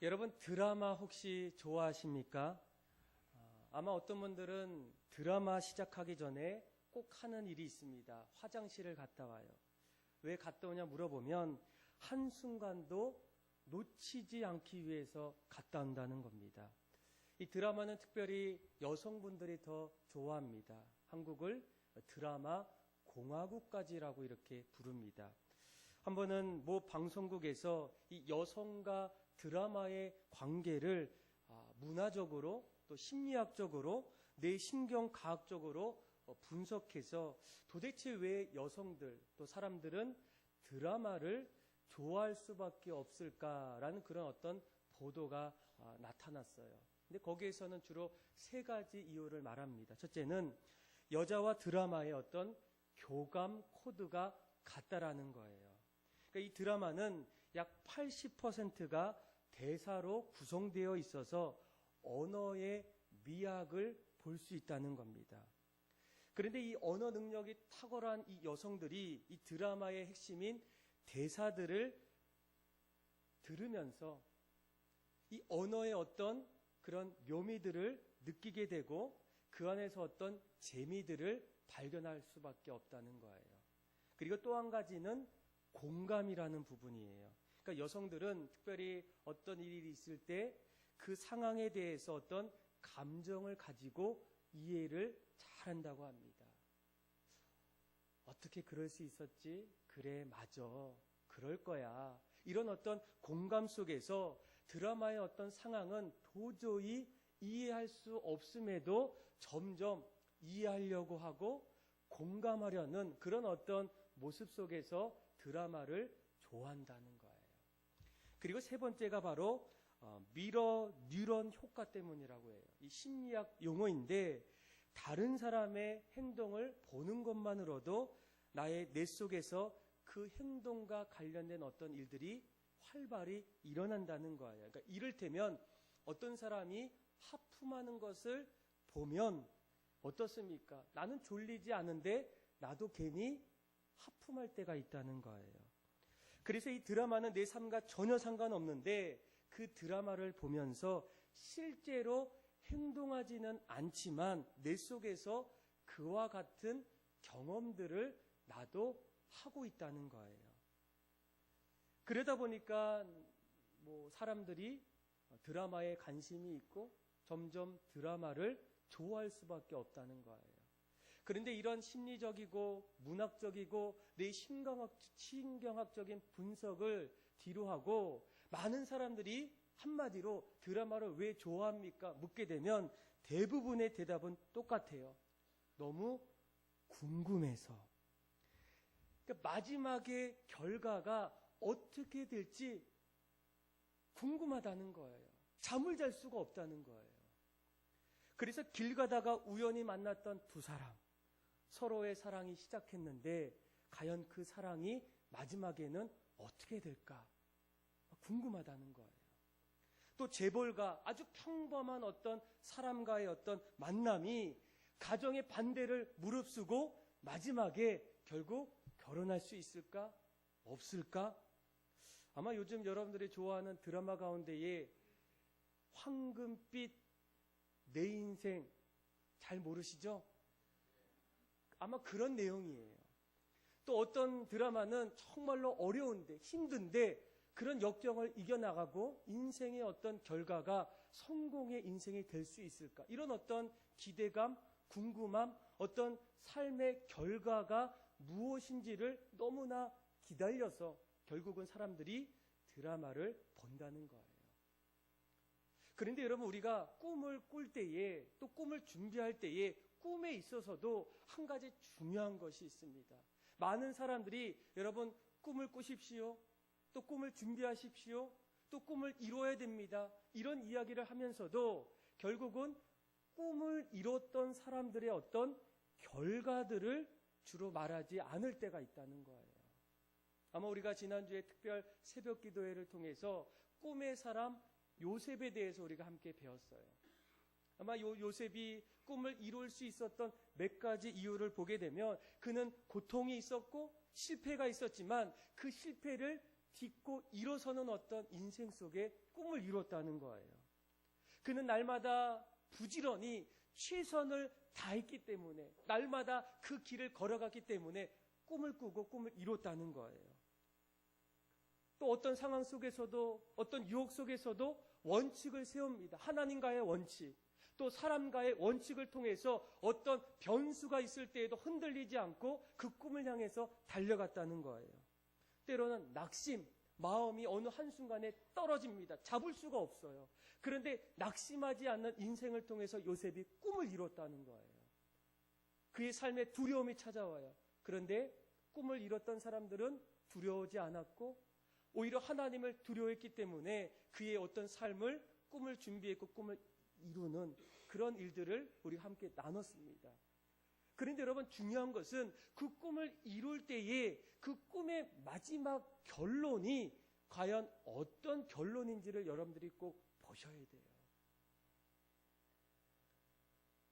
여러분 드라마 혹시 좋아하십니까? 아마 어떤 분들은 드라마 시작하기 전에 꼭 하는 일이 있습니다. 화장실을 갔다 와요. 왜 갔다 오냐 물어보면 한순간도 놓치지 않기 위해서 갔다 온다는 겁니다. 이 드라마는 특별히 여성분들이 더 좋아합니다. 한국을 드라마 공화국까지라고 이렇게 부릅니다. 한 번은 모 방송국에서 이 여성과 드라마의 관계를 문화적으로 또 심리학적으로 뇌신경과학적으로 분석해서 도대체 왜 여성들 또 사람들은 드라마를 좋아할 수밖에 없을까라는 그런 어떤 보도가 나타났어요. 근데 거기에서는 주로 세 가지 이유를 말합니다. 첫째는 여자와 드라마의 어떤 교감 코드가 같다라는 거예요. 그러니까 이 드라마는 약 80%가 대사로 구성되어 있어서 언어의 미학을 볼 수 있다는 겁니다. 그런데 이 언어 능력이 탁월한 이 여성들이 이 드라마의 핵심인 대사들을 들으면서 이 언어의 어떤 그런 묘미들을 느끼게 되고 그 안에서 어떤 재미들을 발견할 수밖에 없다는 거예요. 그리고 또 한 가지는 공감이라는 부분이에요. 그러니까 여성들은 특별히 어떤 일이 있을 때 그 상황에 대해서 어떤 감정을 가지고 이해를 잘한다고 합니다. 어떻게 그럴 수 있었지? 그래, 맞아. 그럴 거야. 이런 어떤 공감 속에서 드라마의 어떤 상황은 도저히 이해할 수 없음에도 점점 이해하려고 하고 공감하려는 그런 어떤 모습 속에서 드라마를 좋아한다는 거예요. 그리고 세 번째가 바로 미러 뉴런 효과 때문이라고 해요. 이 심리학 용어인데 다른 사람의 행동을 보는 것만으로도 나의 뇌 속에서 그 행동과 관련된 어떤 일들이 활발히 일어난다는 거예요. 그러니까 이를테면 어떤 사람이 하품하는 것을 보면 어떻습니까? 나는 졸리지 않은데 나도 괜히 하품할 때가 있다는 거예요. 그래서 이 드라마는 내 삶과 전혀 상관없는데 그 드라마를 보면서 실제로 행동하지는 않지만 내 속에서 그와 같은 경험들을 나도 하고 있다는 거예요. 그러다 보니까 사람들이 드라마에 관심이 있고 점점 드라마를 좋아할 수밖에 없다는 거예요. 그런데 이런 심리적이고 문학적이고 내 신경학적인 분석을 뒤로하고 많은 사람들이 한마디로 드라마를 왜 좋아합니까? 묻게 되면 대부분의 대답은 똑같아요. 너무 궁금해서. 그러니까 마지막의 결과가 어떻게 될지 궁금하다는 거예요. 잠을 잘 수가 없다는 거예요. 그래서 길 가다가 우연히 만났던 두 사람, 서로의 사랑이 시작했는데 과연 그 사랑이 마지막에는 어떻게 될까? 궁금하다는 거예요. 또 재벌가 아주 평범한 어떤 사람과의 어떤 만남이 가정의 반대를 무릅쓰고 마지막에 결국 결혼할 수 있을까? 없을까? 아마 요즘 여러분들이 좋아하는 드라마 가운데에 황금빛 내 인생 잘 모르시죠? 아마 그런 내용이에요. 또 어떤 드라마는 정말로 어려운데 힘든데 그런 역경을 이겨나가고 인생의 어떤 결과가 성공의 인생이 될 수 있을까? 이런 어떤 기대감, 궁금함, 어떤 삶의 결과가 무엇인지를 너무나 기다려서 결국은 사람들이 드라마를 본다는 거예요. 그런데 여러분 우리가 꿈을 꿀 때에 또 꿈을 준비할 때에 꿈에 있어서도 한 가지 중요한 것이 있습니다. 많은 사람들이 여러분 꿈을 꾸십시오. 또 꿈을 준비하십시오. 또 꿈을 이루어야 됩니다. 이런 이야기를 하면서도 결국은 꿈을 이뤘던 사람들의 어떤 결과들을 주로 말하지 않을 때가 있다는 거예요. 아마 우리가 지난주에 특별 새벽 기도회를 통해서 꿈의 사람 요셉에 대해서 우리가 함께 배웠어요. 아마 요셉이 꿈을 이룰 수 있었던 몇 가지 이유를 보게 되면 그는 고통이 있었고 실패가 있었지만 그 실패를 딛고 일어서는 어떤 인생 속에 꿈을 이뤘다는 거예요. 그는 날마다 부지런히 최선을 다했기 때문에, 날마다 그 길을 걸어갔기 때문에 꿈을 꾸고 꿈을 이뤘다는 거예요. 또 어떤 상황 속에서도, 어떤 유혹 속에서도 원칙을 세웁니다. 하나님과의 원칙, 또 사람과의 원칙을 통해서 어떤 변수가 있을 때에도 흔들리지 않고 그 꿈을 향해서 달려갔다는 거예요. 때로는 낙심, 마음이 어느 한순간에 떨어집니다. 잡을 수가 없어요. 그런데 낙심하지 않는 인생을 통해서 요셉이 꿈을 이뤘다는 거예요. 그의 삶에 두려움이 찾아와요. 그런데 꿈을 이뤘던 사람들은 두려워하지 않았고 오히려 하나님을 두려워했기 때문에 그의 어떤 삶을, 꿈을 준비했고 꿈을 이루는 그런 일들을 우리가 함께 나눴습니다. 그런데 여러분, 중요한 것은 그 꿈을 이룰 때에 그 꿈의 마지막 결론이 과연 어떤 결론인지를 여러분들이 꼭 보셔야 돼요.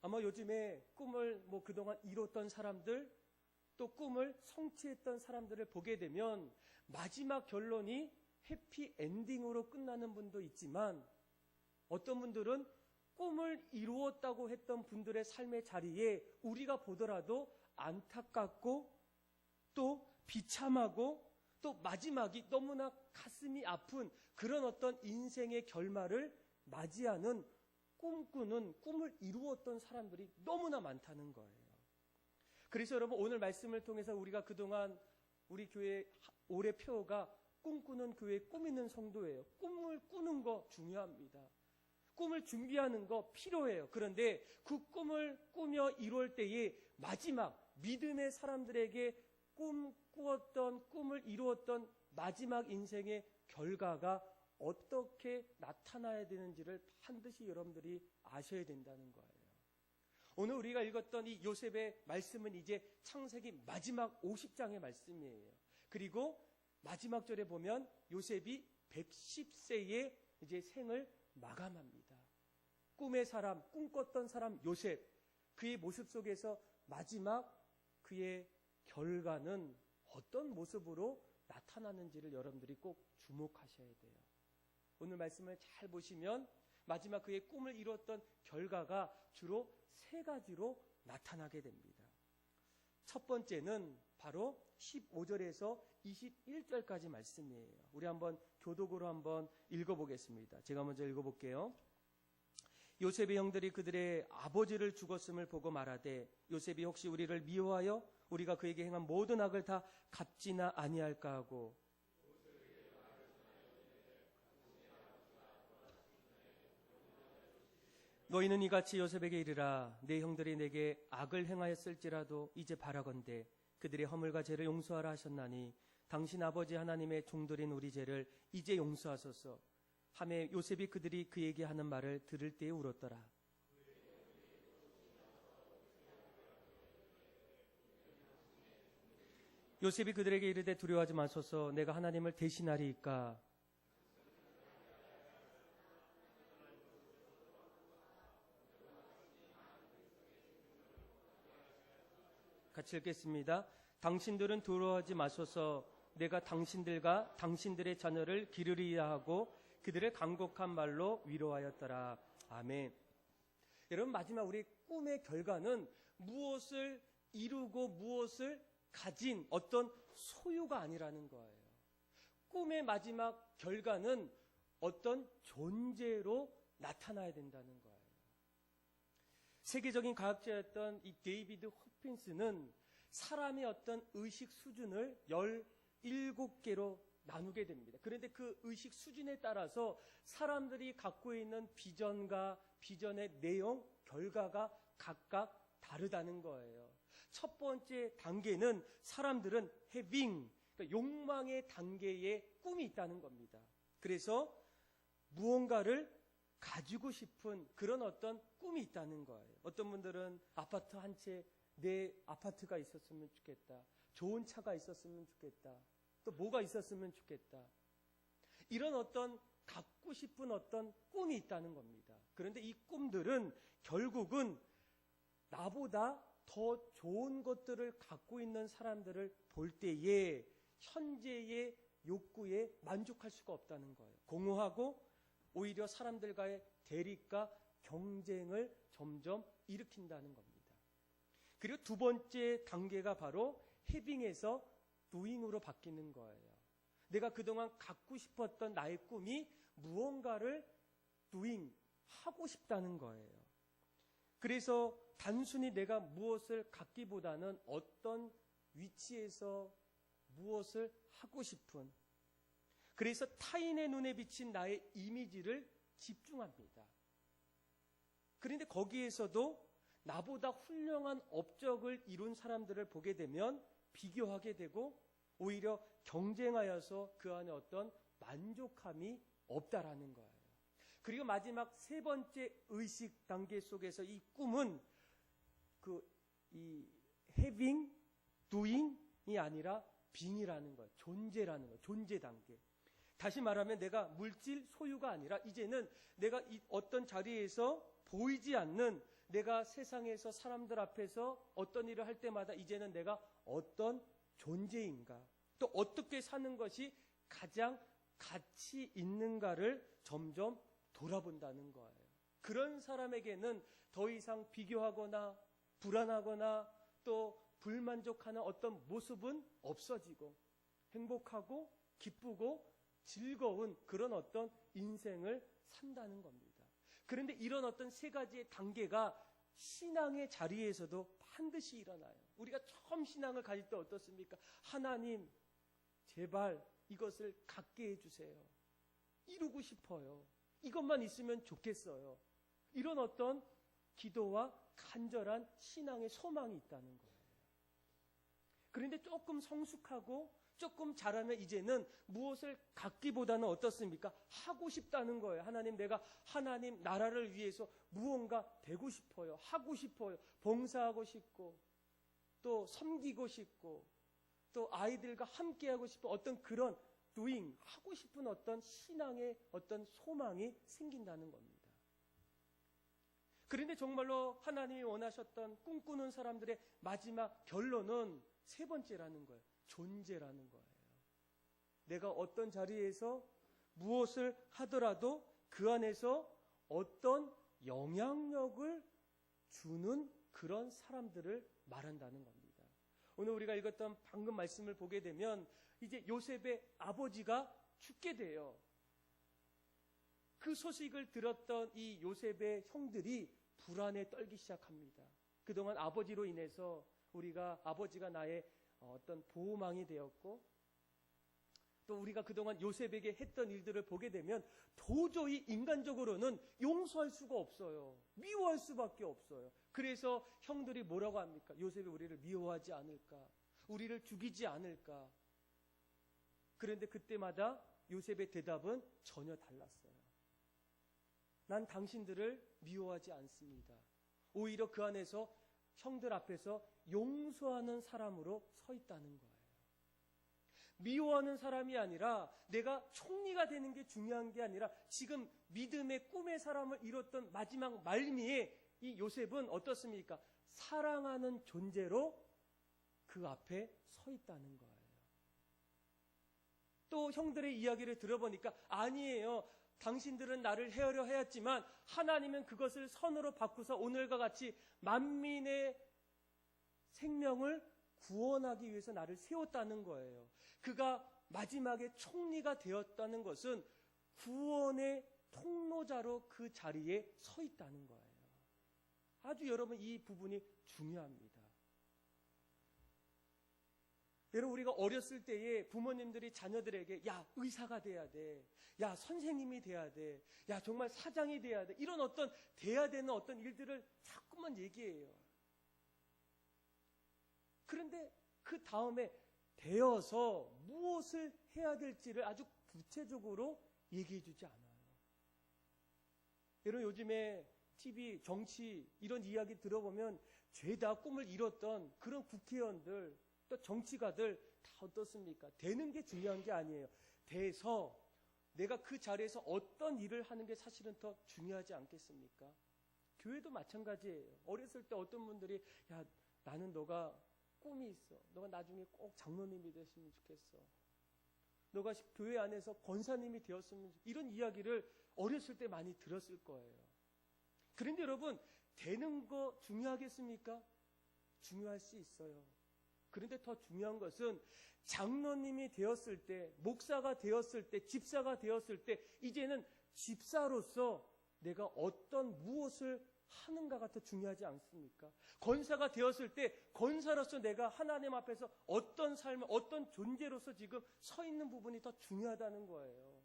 아마 요즘에 꿈을 그동안 이뤘던 사람들, 또 꿈을 성취했던 사람들을 보게 되면 마지막 결론이 해피 엔딩으로 끝나는 분도 있지만, 어떤 분들은 꿈을 이루었다고 했던 분들의 삶의 자리에 우리가 보더라도 안타깝고 또 비참하고 또 마지막이 너무나 가슴이 아픈 그런 어떤 인생의 결말을 맞이하는, 꿈꾸는, 꿈을 이루었던 사람들이 너무나 많다는 거예요. 그래서 여러분, 오늘 말씀을 통해서 우리가 그동안 우리 교회 올해 표어가 꿈꾸는 교회, 꾸미는 성도예요. 꿈을 꾸는 거 중요합니다. 꿈을 준비하는 거 필요해요. 그런데 그 꿈을 꾸며 이룰 때에 마지막 믿음의 사람들에게 꿈꾸었던, 꿈을 이루었던 마지막 인생의 결과가 어떻게 나타나야 되는지를 반드시 여러분들이 아셔야 된다는 거예요. 오늘 우리가 읽었던 이 요셉의 말씀은 이제 창세기 마지막 50장의 말씀이에요. 그리고 마지막 절에 보면 요셉이 110세에 이제 생을 마감합니다. 꿈의 사람, 꿈꿨던 사람 요셉, 그의 모습 속에서 마지막 그의 결과는 어떤 모습으로 나타나는지를 여러분들이 꼭 주목하셔야 돼요. 오늘 말씀을 잘 보시면 마지막 그의 꿈을 이뤘던 결과가 주로 세 가지로 나타나게 됩니다. 첫 번째는 바로 15절에서 21절까지 말씀이에요. 우리 한번 교독으로 한번 읽어보겠습니다. 제가 먼저 읽어볼게요. 요셉의 형들이 그들의 아버지를 죽었음을 보고 말하되, 요셉이 혹시 우리를 미워하여 우리가 그에게 행한 모든 악을 다 갚지나 아니할까 하고, 너희는 이같이 요셉에게 이르라. 내 형들이 내게 악을 행하였을지라도 이제 바라건대 그들의 허물과 죄를 용서하라 하셨나니 당신 아버지 하나님의 종들인 우리 죄를 이제 용서하소서 하매, 요셉이 그들이 그에게 하는 말을 들을 때에 울었더라. 요셉이 그들에게 이르되 두려워하지 마소서, 내가 하나님을 대신하리이까. 같이 읽겠습니다. 당신들은 두려워하지 마소서, 내가 당신들과 당신들의 자녀를 기르리야 하고 그들을 간곡한 말로 위로하였더라. 아멘. 여러분, 마지막 우리 꿈의 결과는 무엇을 이루고 무엇을 가진 어떤 소유가 아니라는 거예요. 꿈의 마지막 결과는 어떤 존재로 나타나야 된다는 거예요. 세계적인 과학자였던 이 데이비드 호핀스는 사람의 어떤 의식 수준을 17개로 나누게 됩니다. 그런데 그 의식 수준에 따라서 사람들이 갖고 있는 비전과 비전의 내용, 결과가 각각 다르다는 거예요. 첫 번째 단계는 사람들은 having, 그러니까 욕망의 단계에 꿈이 있다는 겁니다. 그래서 무언가를 가지고 싶은 그런 어떤 꿈이 있다는 거예요. 어떤 분들은 아파트 한 채, 내 아파트가 있었으면 좋겠다. 좋은 차가 있었으면 좋겠다. 또 뭐가 있었으면 좋겠다. 이런 어떤 갖고 싶은 어떤 꿈이 있다는 겁니다. 그런데 이 꿈들은 결국은 나보다 더 좋은 것들을 갖고 있는 사람들을 볼 때에 현재의 욕구에 만족할 수가 없다는 거예요. 공허하고 오히려 사람들과의 대립과 경쟁을 점점 일으킨다는 겁니다. 그리고 두 번째 단계가 바로 having에서 doing으로 바뀌는 거예요. 내가 그동안 갖고 싶었던 나의 꿈이 무언가를 doing, 하고 싶다는 거예요. 그래서 단순히 내가 무엇을 갖기보다는 어떤 위치에서 무엇을 하고 싶은, 그래서 타인의 눈에 비친 나의 이미지를 집중합니다. 그런데 거기에서도 나보다 훌륭한 업적을 이룬 사람들을 보게 되면 비교하게 되고 오히려 경쟁하여서 그 안에 어떤 만족함이 없다라는 거예요. 그리고 마지막 세 번째 의식 단계 속에서 이 꿈은 이 having, doing이 아니라 being이라는 거예요. 존재라는 거예요. 존재 단계. 다시 말하면 내가 물질 소유가 아니라 이제는 내가 어떤 자리에서 보이지 않는, 내가 세상에서 사람들 앞에서 어떤 일을 할 때마다 이제는 내가 어떤 존재인가, 또 어떻게 사는 것이 가장 가치 있는가를 점점 돌아본다는 거예요. 그런 사람에게는 더 이상 비교하거나 불안하거나 또 불만족하는 어떤 모습은 없어지고 행복하고 기쁘고 즐거운 그런 어떤 인생을 산다는 겁니다. 그런데 이런 어떤 세 가지의 단계가 신앙의 자리에서도 반드시 일어나요. 우리가 처음 신앙을 가질 때 어떻습니까? 하나님, 제발 이것을 갖게 해주세요. 이루고 싶어요. 이것만 있으면 좋겠어요. 이런 어떤 기도와 간절한 신앙의 소망이 있다는 거예요. 그런데 조금 성숙하고 조금 잘하면 이제는 무엇을 갖기보다는 어떻습니까? 하고 싶다는 거예요. 하나님, 내가 하나님 나라를 위해서 무언가 되고 싶어요. 하고 싶어요. 봉사하고 싶고 또 섬기고 싶고 또 아이들과 함께하고 싶은 어떤 그런 doing, 하고 싶은 어떤 신앙의 어떤 소망이 생긴다는 겁니다. 그런데 정말로 하나님이 원하셨던 꿈꾸는 사람들의 마지막 결론은 세 번째라는 거예요. 존재라는 거예요. 내가 어떤 자리에서 무엇을 하더라도 그 안에서 어떤 영향력을 주는 그런 사람들을 말한다는 겁니다. 오늘 우리가 읽었던 방금 말씀을 보게 되면 이제 요셉의 아버지가 죽게 돼요. 그 소식을 들었던 이 요셉의 형들이 불안에 떨기 시작합니다. 그동안 아버지로 인해서 아버지가 나의 어떤 보호망이 되었고 또 우리가 그동안 요셉에게 했던 일들을 보게 되면 도저히 인간적으로는 용서할 수가 없어요. 미워할 수밖에 없어요. 그래서 형들이 뭐라고 합니까? 요셉이 우리를 미워하지 않을까? 우리를 죽이지 않을까? 그런데 그때마다 요셉의 대답은 전혀 달랐어요. 난 당신들을 미워하지 않습니다. 오히려 그 안에서 형들 앞에서 용서하는 사람으로 서 있다는 거예요. 미워하는 사람이 아니라 내가 총리가 되는 게 중요한 게 아니라 지금 믿음의 꿈의 사람을 이뤘던 마지막 말미에 이 요셉은 어떻습니까? 사랑하는 존재로 그 앞에 서 있다는 거예요. 또 형들의 이야기를 들어보니까 아니에요. 당신들은 나를 헤아려 하였지만 하나님은 그것을 선으로 바꾸서 오늘과 같이 만민의 생명을 구원하기 위해서 나를 세웠다는 거예요. 그가 마지막에 총리가 되었다는 것은 구원의 통로자로 그 자리에 서 있다는 거예요. 아주 여러분 이 부분이 중요합니다. 여러분 우리가 어렸을 때에 부모님들이 자녀들에게 야 의사가 돼야 돼, 야 선생님이 돼야 돼, 야 정말 사장이 돼야 돼, 이런 어떤 돼야 되는 어떤 일들을 자꾸만 얘기해요. 그런데 그 다음에 되어서 무엇을 해야 될지를 아주 구체적으로 얘기해 주지 않아요. 여러분 요즘에 TV, 정치 이런 이야기 들어보면 죄다 꿈을 이뤘던 그런 국회의원들 또 정치가들 다 어떻습니까? 되는 게 중요한 게 아니에요. 돼서 내가 그 자리에서 어떤 일을 하는 게 사실은 더 중요하지 않겠습니까? 교회도 마찬가지예요. 어렸을 때 어떤 분들이 야 나는 너가 꿈이 있어. 너가 나중에 꼭 장로님이 됐으면 좋겠어. 너가 교회 안에서 권사님이 되었으면 좋겠어. 이런 이야기를 어렸을 때 많이 들었을 거예요. 그런데 여러분, 되는 거 중요하겠습니까? 중요할 수 있어요. 그런데 더 중요한 것은 장로님이 되었을 때, 목사가 되었을 때, 집사가 되었을 때, 이제는 집사로서 내가 어떤 무엇을 하는가가 더 중요하지 않습니까? 권사가 되었을 때 권사로서 내가 하나님 앞에서 어떤 삶을, 어떤 존재로서 지금 서 있는 부분이 더 중요하다는 거예요.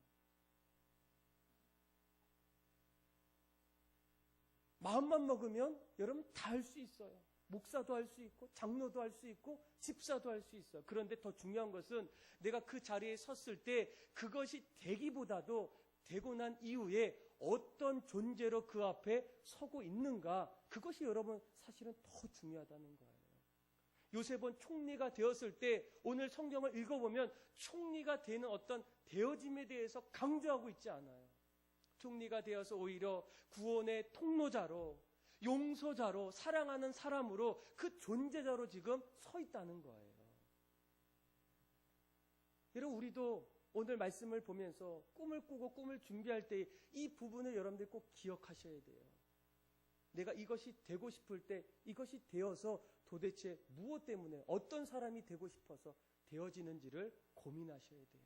마음만 먹으면 여러분 다 할 수 있어요. 목사도 할 수 있고 장로도 할 수 있고 집사도 할 수 있어요. 그런데 더 중요한 것은 내가 그 자리에 섰을 때 그것이 되기보다도 되고 난 이후에 어떤 존재로 그 앞에 서고 있는가, 그것이 여러분 사실은 더 중요하다는 거예요. 요셉은 총리가 되었을 때 오늘 성경을 읽어보면 총리가 되는 어떤 되어짐에 대해서 강조하고 있지 않아요. 총리가 되어서 오히려 구원의 통로자로, 용서자로, 사랑하는 사람으로, 그 존재자로 지금 서 있다는 거예요. 여러분, 우리도 오늘 말씀을 보면서 꿈을 꾸고 꿈을 준비할 때 이 부분을 여러분들이 꼭 기억하셔야 돼요. 내가 이것이 되고 싶을 때 이것이 되어서 도대체 무엇 때문에 어떤 사람이 되고 싶어서 되어지는지를 고민하셔야 돼요.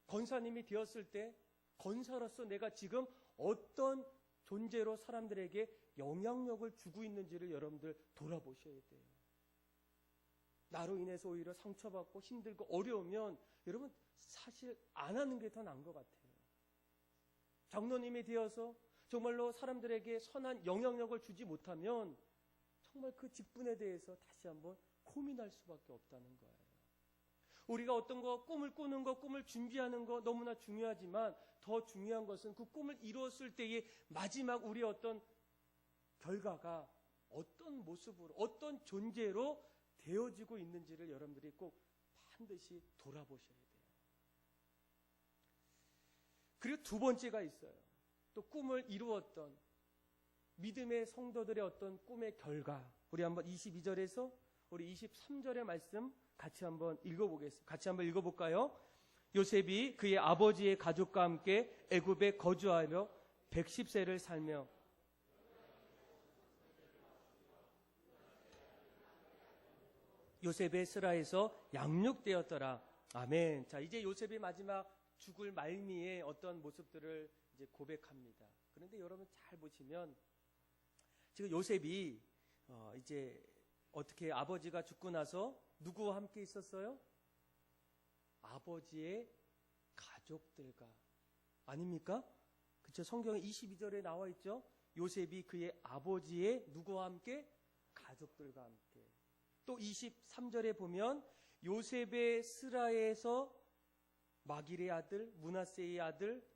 권사님이 되었을 때 권사로서 내가 지금 어떤 존재로 사람들에게 영향력을 주고 있는지를 여러분들 돌아보셔야 돼요. 나로 인해서 오히려 상처받고 힘들고 어려우면 여러분 사실 안 하는 게 더 나은 것 같아요. 장로님이 되어서 정말로 사람들에게 선한 영향력을 주지 못하면 정말 그 직분에 대해서 다시 한번 고민할 수밖에 없다는 거예요. 우리가 어떤 거 꿈을 꾸는 거, 꿈을 준비하는 거 너무나 중요하지만 더 중요한 것은 그 꿈을 이루었을 때의 마지막 우리의 어떤 결과가 어떤 모습으로, 어떤 존재로 되어지고 있는지를 여러분들이 꼭 반드시 돌아보셔야 돼요. 그리고 두 번째가 있어요. 또 꿈을 이루었던 믿음의 성도들의 어떤 꿈의 결과. 우리 한번 22절에서 우리 23절의 말씀 같이 한번 읽어보겠습니다. 같이 한번 읽어볼까요? 요셉이 그의 아버지의 가족과 함께 애굽에 거주하며 110세를 살며 요셉의 스라에서 양육되었더라. 아멘. 자, 이제 요셉이 마지막 죽을 말미에 어떤 모습들을 이제 고백합니다. 그런데 여러분 잘 보시면 지금 요셉이 이제 어떻게 아버지가 죽고 나서 누구와 함께 있었어요? 아버지의 가족들과. 아닙니까? 그쵸? 성경에 22절에 나와 있죠? 요셉이 그의 아버지의 누구와 함께? 가족들과 함께. 또 23절에 보면 요셉의 스라에서 마길의 아들, 므낫세의 아들,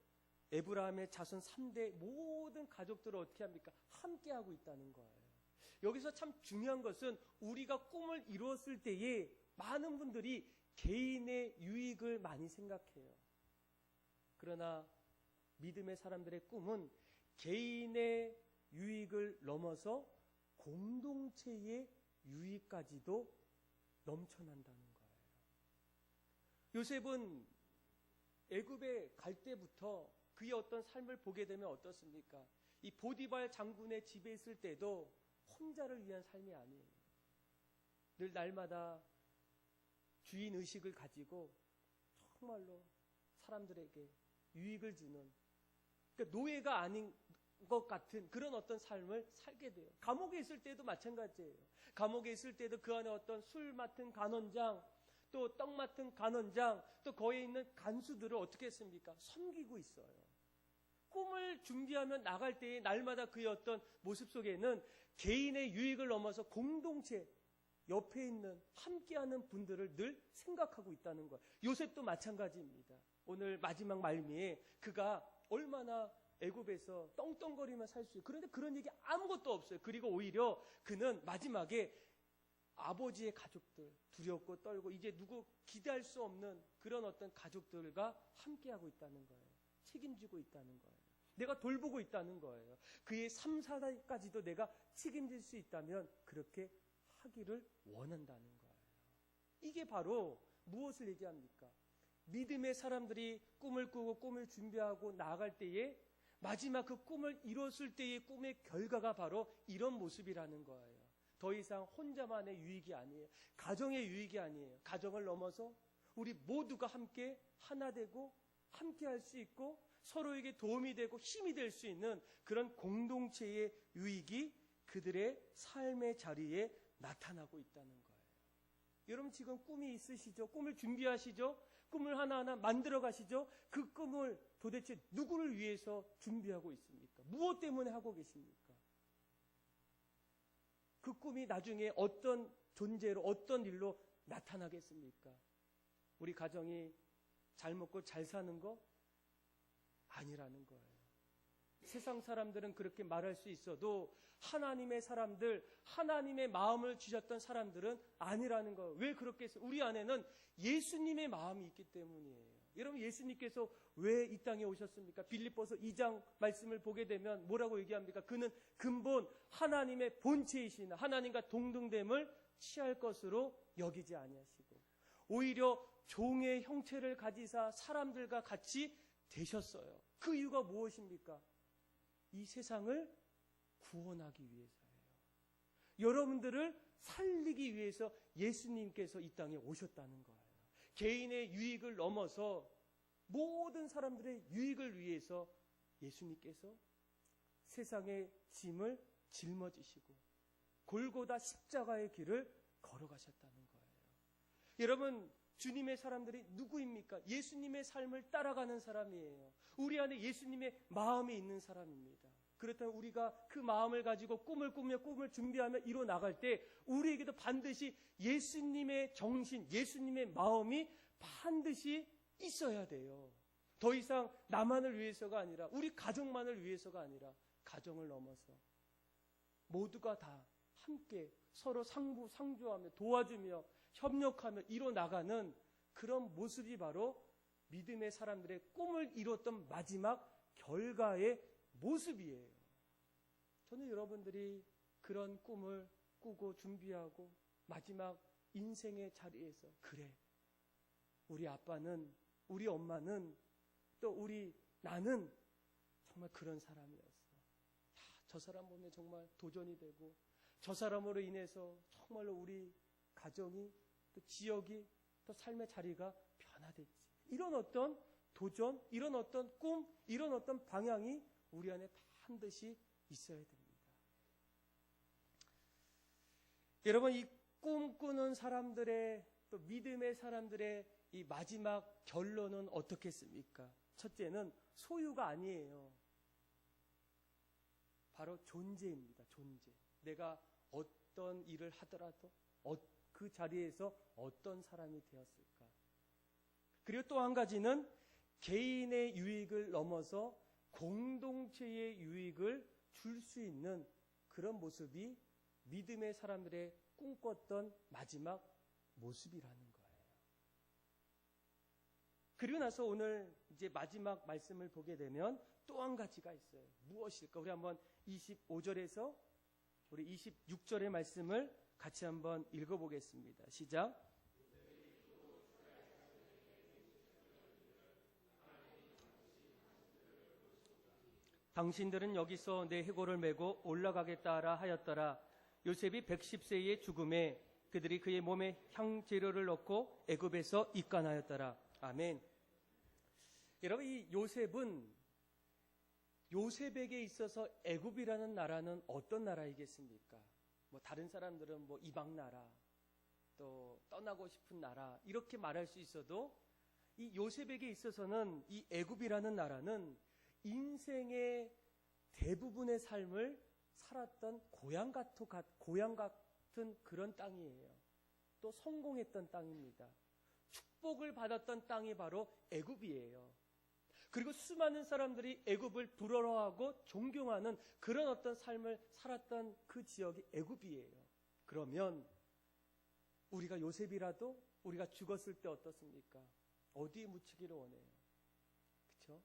에브라함의 자손 3대 모든 가족들을 어떻게 합니까? 함께하고 있다는 거예요. 여기서 참 중요한 것은 우리가 꿈을 이루었을 때에 많은 분들이 개인의 유익을 많이 생각해요. 그러나 믿음의 사람들의 꿈은 개인의 유익을 넘어서 공동체의 유익까지도 넘쳐난다는 거예요. 요셉은 애굽에 갈 때부터 그의 어떤 삶을 보게 되면 어떻습니까? 이 보디발 장군의 집에 있을 때도 혼자를 위한 삶이 아니에요. 늘 날마다 주인 의식을 가지고 정말로 사람들에게 유익을 주는, 그러니까 노예가 아닌 것 같은 그런 어떤 삶을 살게 돼요. 감옥에 있을 때도 마찬가지예요. 감옥에 있을 때도 그 안에 어떤 술 맡은 간원장, 또 떡 맡은 간원장, 또 거기에 있는 간수들을 어떻게 했습니까? 섬기고 있어요. 꿈을 준비하면 나갈 때에 날마다 그의 어떤 모습 속에는 개인의 유익을 넘어서 공동체, 옆에 있는 함께하는 분들을 늘 생각하고 있다는 거예요. 요셉도 마찬가지입니다. 오늘 마지막 말미에 그가 얼마나 애굽에서 떵떵거리며 살 수 있어요. 그런데 그런 얘기 아무것도 없어요. 그리고 오히려 그는 마지막에 아버지의 가족들, 두렵고 떨고 이제 누구 기대할 수 없는 그런 어떤 가족들과 함께하고 있다는 거예요. 책임지고 있다는 거예요. 내가 돌보고 있다는 거예요. 그의 3, 4代까지도 내가 책임질 수 있다면 그렇게 하기를 원한다는 거예요. 이게 바로 무엇을 얘기합니까? 믿음의 사람들이 꿈을 꾸고 꿈을 준비하고 나아갈 때에 마지막 그 꿈을 이뤘을 때의 꿈의 결과가 바로 이런 모습이라는 거예요. 더 이상 혼자만의 유익이 아니에요. 가정의 유익이 아니에요. 가정을 넘어서 우리 모두가 함께 하나 되고 함께 할 수 있고 서로에게 도움이 되고 힘이 될 수 있는 그런 공동체의 유익이 그들의 삶의 자리에 나타나고 있다는 거예요. 여러분 지금 꿈이 있으시죠? 꿈을 준비하시죠? 꿈을 하나하나 만들어 가시죠? 그 꿈을 도대체 누구를 위해서 준비하고 있습니까? 무엇 때문에 하고 계십니까? 그 꿈이 나중에 어떤 존재로 어떤 일로 나타나겠습니까? 우리 가정이 잘 먹고 잘 사는 거? 아니라는 거예요. 세상 사람들은 그렇게 말할 수 있어도 하나님의 사람들, 하나님의 마음을 주셨던 사람들은 아니라는 거예요. 왜 그렇게 했어요? 우리 안에는 예수님의 마음이 있기 때문이에요. 여러분 예수님께서 왜 이 땅에 오셨습니까? 빌립보서 2장 말씀을 보게 되면 뭐라고 얘기합니까? 그는 근본 하나님의 본체이시나 하나님과 동등됨을 취할 것으로 여기지 아니하시고 오히려 종의 형체를 가지사 사람들과 같이 되셨어요. 그 이유가 무엇입니까? 이 세상을 구원하기 위해서예요. 여러분들을 살리기 위해서 예수님께서 이 땅에 오셨다는 거예요. 개인의 유익을 넘어서 모든 사람들의 유익을 위해서 예수님께서 세상의 짐을 짊어지시고 골고다 십자가의 길을 걸어가셨다는 거예요. 여러분 주님의 사람들이 누구입니까? 예수님의 삶을 따라가는 사람이에요. 우리 안에 예수님의 마음이 있는 사람입니다. 그렇다면 우리가 그 마음을 가지고 꿈을 꾸며 꿈을 준비하며 이뤄 나갈 때 우리에게도 반드시 예수님의 정신, 예수님의 마음이 반드시 있어야 돼요. 더 이상 나만을 위해서가 아니라 우리 가족만을 위해서가 아니라 가정을 넘어서 모두가 다 함께 서로 상주하며 도와주며 협력하며 이뤄나가는 그런 모습이 바로 믿음의 사람들의 꿈을 이뤘던 마지막 결과의 모습이에요. 저는 여러분들이 그런 꿈을 꾸고 준비하고 마지막 인생의 자리에서 그래 우리 아빠는 우리 엄마는 또 나는 정말 그런 사람이었어. 저 사람 보면 정말 도전이 되고 저 사람으로 인해서 정말로 우리 가정이 또 지역이 또 삶의 자리가 변화됐지. 이런 어떤 도전, 이런 어떤 꿈, 이런 어떤 방향이 우리 안에 반드시 있어야 됩니다. 여러분 이 꿈꾸는 사람들의 또 믿음의 사람들의 이 마지막 결론은 어떻겠습니까? 첫째는 소유가 아니에요. 바로 존재입니다. 존재. 내가 어떤 일을 하더라도 그 자리에서 어떤 사람이 되었을까? 그리고 또 한 가지는 개인의 유익을 넘어서 공동체의 유익을 줄 수 있는 그런 모습이 믿음의 사람들의 꿈꿨던 마지막 모습이라는 거예요. 그리고 나서 오늘 이제 마지막 말씀을 보게 되면 또 한 가지가 있어요. 무엇일까? 우리 한번 25절에서 우리 26절의 말씀을 같이 한번 읽어보겠습니다. 시작. 당신들은 여기서 내 해골을 메고 올라가겠다 하라 하였더라. 요셉이 110세의 죽음에 그들이 그의 몸에 향재료를 넣고 애굽에서 입간하였더라. 아멘. 여러분 이 요셉에게 있어서 애굽이라는 나라는 어떤 나라이겠습니까? 뭐 다른 사람들은 뭐 이방 나라, 또 떠나고 싶은 나라 이렇게 말할 수 있어도 이 요셉에게 있어서는 이 애굽이라는 나라는 인생의 대부분의 삶을 살았던 고향 같은 그런 땅이에요. 또 성공했던 땅입니다. 축복을 받았던 땅이 바로 애굽이에요. 그리고 수많은 사람들이 애굽을 부러워하고 존경하는 그런 어떤 삶을 살았던 그 지역이 애굽이에요. 그러면 우리가 요셉이라도 우리가 죽었을 때 어떻습니까? 어디에 묻히기를 원해요? 그렇죠?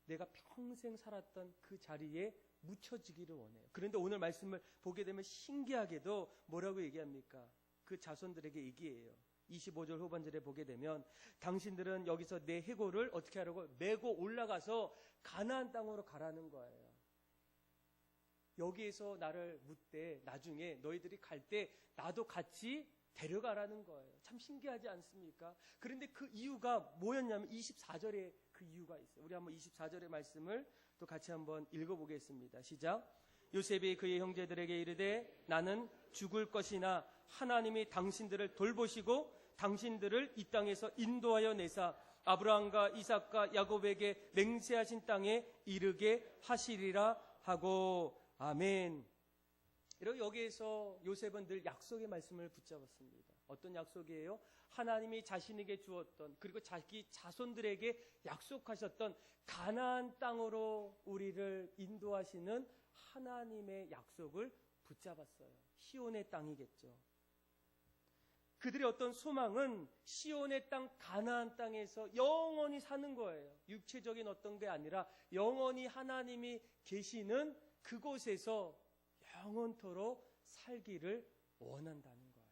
내가 평생 살았던 그 자리에 묻혀지기를 원해요. 그런데 오늘 말씀을 보게 되면 신기하게도 뭐라고 얘기합니까? 그 자손들에게 얘기해요. 25절 후반절에 보게 되면 당신들은 여기서 내 해골을 어떻게 하라고? 메고 올라가서 가나안 땅으로 가라는 거예요. 여기에서 나를 묻되 나중에 너희들이 갈 때 나도 같이 데려가라는 거예요. 참 신기하지 않습니까? 그런데 그 이유가 뭐였냐면 24절에 그 이유가 있어요. 우리 한번 24절의 말씀을 또 같이 한번 읽어보겠습니다. 시작. 요셉이 그의 형제들에게 이르되 나는 죽을 것이나 하나님이 당신들을 돌보시고 당신들을 이 땅에서 인도하여 내사 아브라함과 이삭과 야곱에게 맹세하신 땅에 이르게 하시리라 하고 아멘. 그리고 여기에서 요셉은 늘 약속의 말씀을 붙잡았습니다. 어떤 약속이에요? 하나님이 자신에게 주었던 그리고 자기 자손들에게 약속하셨던 가나안 땅으로 우리를 인도하시는 하나님의 약속을 붙잡았어요. 시온의 땅이겠죠. 그들의 어떤 소망은 시온의 땅 가나안 땅에서 영원히 사는 거예요. 육체적인 어떤 게 아니라 영원히 하나님이 계시는 그곳에서 영원토록 살기를 원한다는 거예요.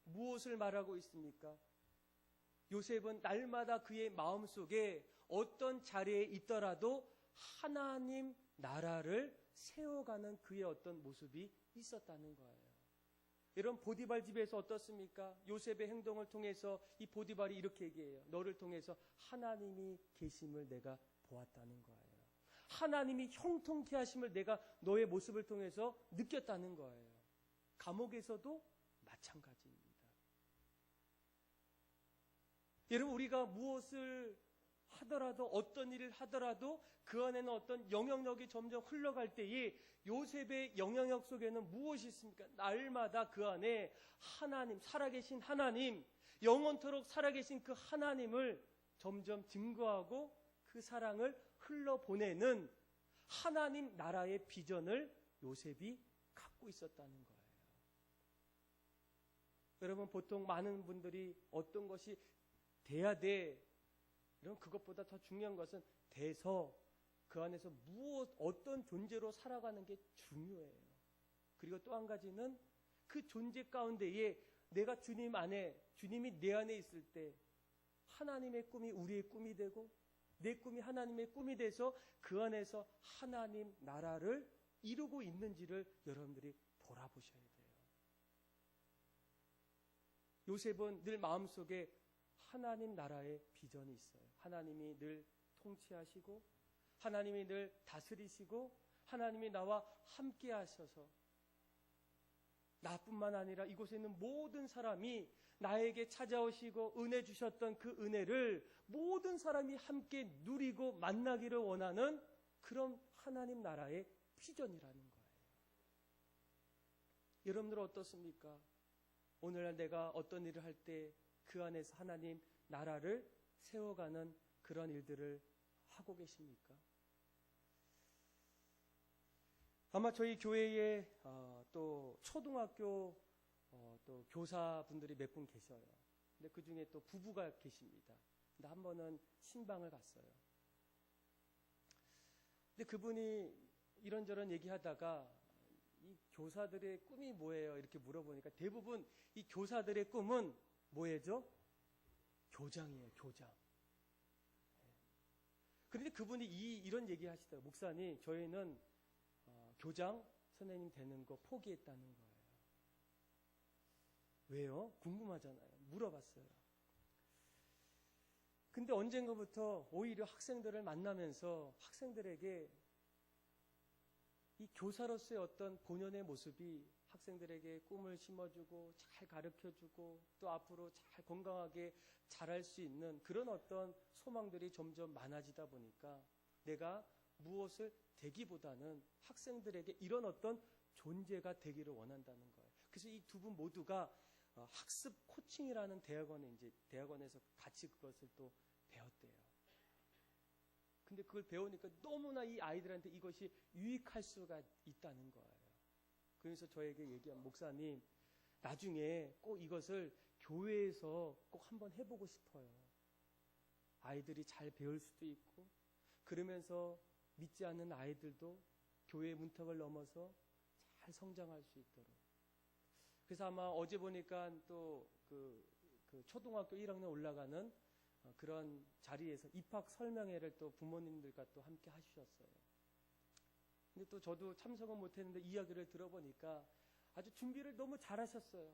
무엇을 말하고 있습니까? 요셉은 날마다 그의 마음속에 어떤 자리에 있더라도 하나님 나라를 세워가는 그의 어떤 모습이 있었다는 거예요. 여러분 보디발 집에서 어떻습니까? 요셉의 행동을 통해서 이 보디발이 이렇게 얘기해요. 너를 통해서 하나님이 계심을 내가 보았다는 거예요. 하나님이 형통케 하심을 내가 너의 모습을 통해서 느꼈다는 거예요. 감옥에서도 마찬가지입니다. 여러분 우리가 무엇을 하더라도 어떤 일을 하더라도 그 안에는 어떤 영향력이 점점 흘러갈 때에 요셉의 영향력 속에는 무엇이 있습니까? 날마다 그 안에 하나님, 살아계신 하나님, 영원토록 살아계신 그 하나님을 점점 증거하고 그 사랑을 흘러보내는 하나님 나라의 비전을 요셉이 갖고 있었다는 거예요. 여러분 보통 많은 분들이 어떤 것이 돼야 돼. 여러분 그것보다 더 중요한 것은 돼서 그 안에서 어떤 존재로 살아가는 게 중요해요. 그리고 또 한 가지는 그 존재 가운데에 내가 주님 안에, 주님이 내 안에 있을 때 하나님의 꿈이 우리의 꿈이 되고 내 꿈이 하나님의 꿈이 돼서 그 안에서 하나님 나라를 이루고 있는지를 여러분들이 돌아보셔야 돼요. 요셉은 늘 마음속에 하나님 나라의 비전이 있어요. 하나님이 늘 통치하시고 하나님이 늘 다스리시고 하나님이 나와 함께 하셔서 나뿐만 아니라 이곳에 있는 모든 사람이 나에게 찾아오시고 은혜 주셨던 그 은혜를 모든 사람이 함께 누리고 만나기를 원하는 그런 하나님 나라의 비전이라는 거예요. 여러분들 어떻습니까? 오늘날 내가 어떤 일을 할 때 그 안에서 하나님 나라를 세워가는 그런 일들을 하고 계십니까? 아마 저희 교회에 또 초등학교 또 교사분들이 몇 분 계셔요. 근데 그 중에 또 부부가 계십니다. 근데 한 번은 신방을 갔어요. 근데 그분이 이런저런 얘기하다가 이 교사들의 꿈이 뭐예요? 이렇게 물어보니까 대부분 이 교사들의 꿈은 뭐예요? 교장이에요, 교장. 그런데 그분이 이런 얘기 하시더라고요. 목사님, 저희는 교장 선생님 되는 거 포기했다는 거예요. 왜요? 궁금하잖아요. 물어봤어요. 근데 언젠가부터 오히려 학생들을 만나면서 학생들에게 이 교사로서의 어떤 본연의 모습이 학생들에게 꿈을 심어주고 잘 가르쳐주고 또 앞으로 잘 건강하게 자랄 수 있는 그런 어떤 소망들이 점점 많아지다 보니까 내가 무엇을 되기보다는 학생들에게 이런 어떤 존재가 되기를 원한다는 거예요. 그래서 이 두 분 모두가 학습 코칭이라는 대학원에서 같이 그것을 또 배웠대요. 근데 그걸 배우니까 너무나 이 아이들한테 이것이 유익할 수가 있다는 거예요. 그래서 저에게 얘기한 목사님, 나중에 꼭 이것을 교회에서 꼭 한번 해보고 싶어요. 아이들이 잘 배울 수도 있고 그러면서 믿지 않는 아이들도 교회 문턱을 넘어서 잘 성장할 수 있도록. 그래서 아마 어제 보니까 또 그 그 초등학교 1학년 올라가는 그런 자리에서 입학 설명회를 또 부모님들과 또 함께 하셨어요. 근데 또 저도 참석은 못했는데 이야기를 들어보니까 아주 준비를 너무 잘하셨어요.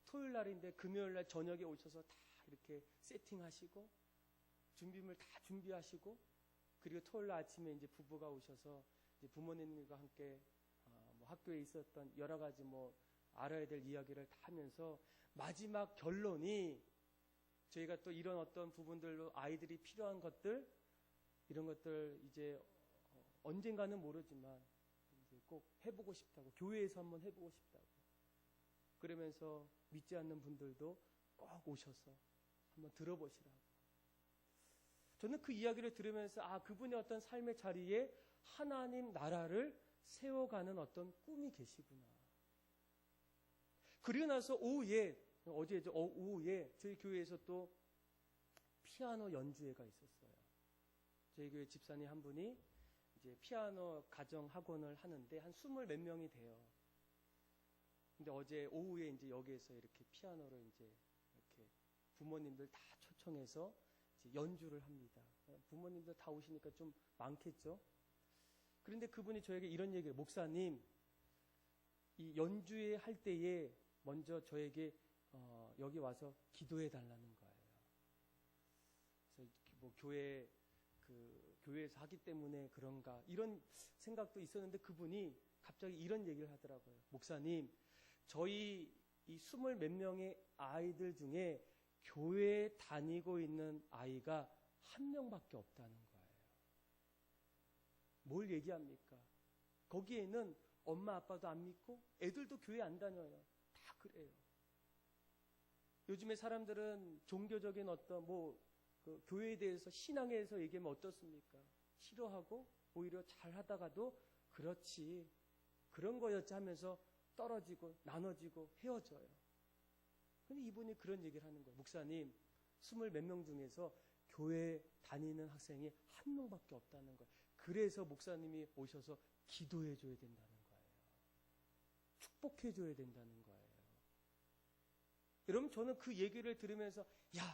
토요일 날인데 금요일 날 저녁에 오셔서 다 이렇게 세팅하시고 준비물 다 준비하시고, 그리고 토요일 날 아침에 이제 부부가 오셔서 이제 부모님과 함께 뭐 학교에 있었던 여러 가지 뭐 알아야 될 이야기를 다 하면서 마지막 결론이 저희가 또 이런 어떤 부분들로 아이들이 필요한 것들, 이런 것들 이제 언젠가는 모르지만 이제 꼭 해보고 싶다고, 교회에서 한번 해보고 싶다고, 그러면서 믿지 않는 분들도 꼭 오셔서 한번 들어보시라고. 저는 그 이야기를 들으면서 그분의 어떤 삶의 자리에 하나님 나라를 세워가는 어떤 꿈이 계시구나. 그리고 나서 오후에, 어제 오후에 저희 교회에서 또 피아노 연주회가 있었어요. 저희 교회 집사님 한 분이 이제 피아노 가정 학원을 하는데 한 20몇 명이 돼요. 근데 어제 오후에 이제 여기에서 이렇게 피아노를 이제 이렇게 부모님들 다 초청해서 이제 연주를 합니다. 부모님들 다 오시니까 좀 많겠죠? 그런데 그분이 저에게 이런 얘기를, 목사님, 이 연주회 할 때에 먼저 저에게 여기 와서 기도해 달라는 거예요. 그래서 뭐 교회에서 하기 때문에 그런가 이런 생각도 있었는데 그분이 갑자기 이런 얘기를 하더라고요. 목사님, 저희 이 20몇 명의 아이들 중에 교회에 다니고 있는 아이가 한 명밖에 없다는 거예요. 뭘 얘기합니까? 거기에는 엄마 아빠도 안 믿고 애들도 교회 안 다녀요. 다 그래요. 요즘에 사람들은 종교적인 어떤 그 교회에 대해서, 신앙에 대해서 얘기하면 어떻습니까? 싫어하고 오히려 잘 하다가도 그렇지, 그런 거였지 하면서 떨어지고 나눠지고 헤어져요. 근데 이분이 그런 얘기를 하는 거예요. 목사님, 20몇 명 중에서 교회 다니는 학생이 한 명밖에 없다는 거예요. 그래서 목사님이 오셔서 기도해 줘야 된다는 거예요. 축복해 줘야 된다는 거예요. 여러분, 저는 그 얘기를 들으면서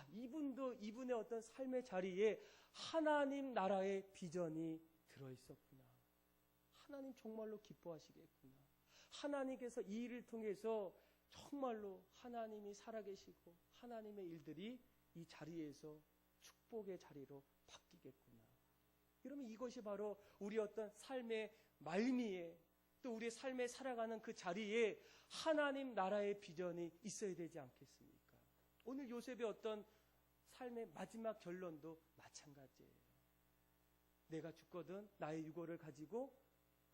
이분도 이분의 어떤 삶의 자리에 하나님 나라의 비전이 들어있었구나. 하나님 정말로 기뻐하시겠구나. 하나님께서 이 일을 통해서 정말로 하나님이 살아계시고 하나님의 일들이 이 자리에서 축복의 자리로 바뀌겠구나. 여러분, 이것이 바로 우리 어떤 삶의 말미에, 또 우리의 삶에 살아가는 그 자리에 하나님 나라의 비전이 있어야 되지 않겠습니까? 오늘 요셉의 어떤 삶의 마지막 결론도 마찬가지예요. 내가 죽거든 나의 유고를 가지고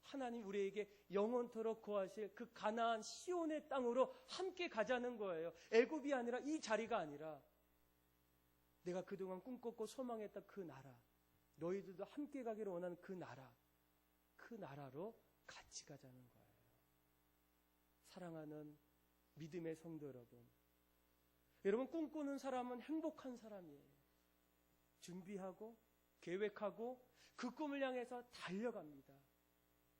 하나님 우리에게 영원토록 거하실 그 가나안 시온의 땅으로 함께 가자는 거예요. 애굽이 아니라, 이 자리가 아니라 내가 그동안 꿈꿨고 소망했던 그 나라, 너희들도 함께 가기를 원하는 그 나라, 그 나라로 같이 가자는 거예요. 사랑하는 믿음의 성도 여러분, 여러분, 꿈꾸는 사람은 행복한 사람이에요. 준비하고 계획하고 그 꿈을 향해서 달려갑니다.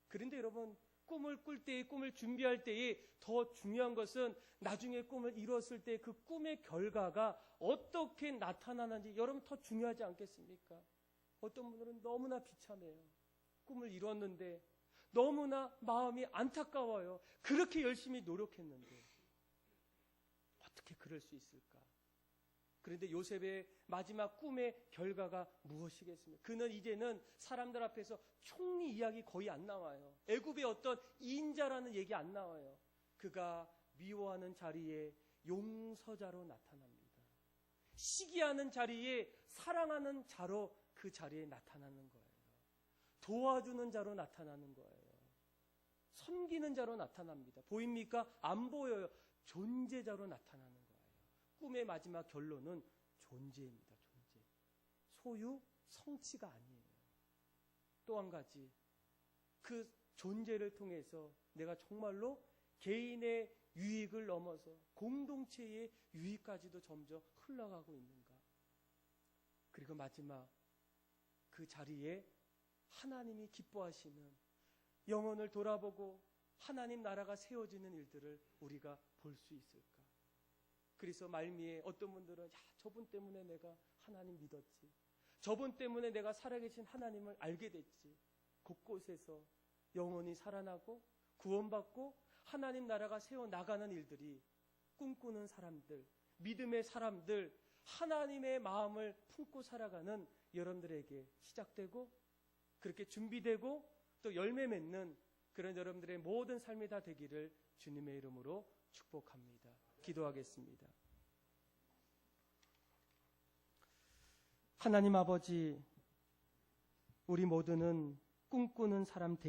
그런데 여러분, 꿈을 꿀 때에, 꿈을 준비할 때에 더 중요한 것은 나중에 꿈을 이뤘을 때 그 꿈의 결과가 어떻게 나타나는지, 여러분, 더 중요하지 않겠습니까? 어떤 분들은 너무나 비참해요. 꿈을 이뤘는데 너무나 마음이 안타까워요. 그렇게 열심히 노력했는데 어떻게 그럴 수 있을까? 그런데 요셉의 마지막 꿈의 결과가 무엇이겠습니까? 그는 이제는 사람들 앞에서 총리 이야기 거의 안 나와요. 애굽의 어떤 인자라는 얘기 안 나와요. 그가 미워하는 자리에 용서자로 나타납니다. 시기하는 자리에 사랑하는 자로 그 자리에 나타나는 거예요. 도와주는 자로 나타나는 거예요. 섬기는 자로 나타납니다. 보입니까? 안 보여요. 존재자로 나타나는 거예요. 꿈의 마지막 결론은 존재입니다. 존재. 소유, 성취가 아니에요. 또 한 가지, 그 존재를 통해서 내가 정말로 개인의 유익을 넘어서 공동체의 유익까지도 점점 흘러가고 있는가. 그리고 마지막 그 자리에 하나님이 기뻐하시는, 영혼을 돌아보고 하나님 나라가 세워지는 일들을 우리가 볼 수 있을까? 그래서 말미에 어떤 분들은 야, 저분 때문에 내가 하나님 믿었지. 저분 때문에 내가 살아계신 하나님을 알게 됐지. 곳곳에서 영혼이 살아나고 구원받고 하나님 나라가 세워나가는 일들이 꿈꾸는 사람들, 믿음의 사람들, 하나님의 마음을 품고 살아가는 여러분들에게 시작되고 그렇게 준비되고 또 열매 맺는 그런 여러분들의 모든 삶이 다 되기를 주님의 이름으로 축복합니다. 기도하겠습니다. 하나님 아버지, 우리 모두는 꿈꾸는 사람 되기